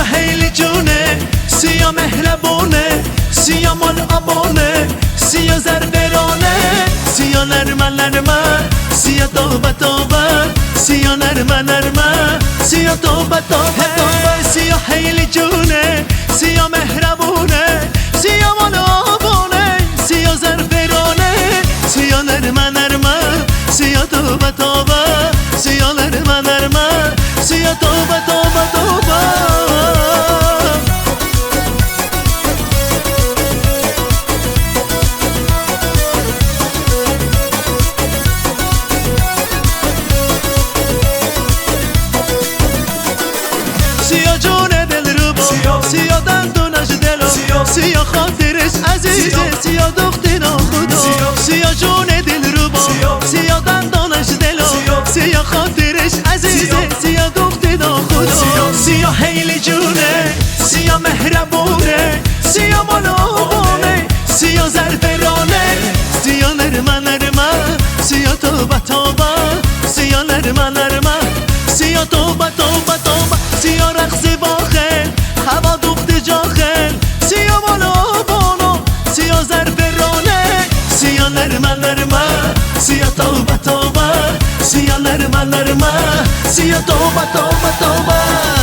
سیاه خیلی جونه، سیاه مهربونه، سیاه مال آبونه، سیاه زربرانه، سیاه نرمه نرمه، سیاه توبه توبه، سیاه نرمه نرمه، سیاه توبه توبه توبه. سیاه خیلی جونه، سیاه مهربونه، سیاه مال آبونه، سیاه زربرانه، سیاه نرمه نرمه، سیاه توبه توبه، سیاه نرمه نرمه، سیاه توبه توبه توبه. سیاه جون دل رو با سیاه دندونش دلو سیاه خاطرش عزیزه سیاه دختر خدا سیاه جون دل رو با سیاه دندونش دلو سیاه خاطرش عزیزه سیاه دختر خدا. سیاه خیلی جونه، سیاه مهربونه، سیاه مالابونه، سیاه زربرانه، سیاه نرمه نرمه، سیاه توبه توبه، سیاه نرمه نرمه، سیاه توبه توبه توبه. سیاه رقص باخل هوا دوخت جاخل، سیاه بالا بالا، سیاه زربرانه، سیاه نرمه نرمه، سیاه توبه توبه، سیاه نرمه نرمه، سیاه توبه توبه توبه.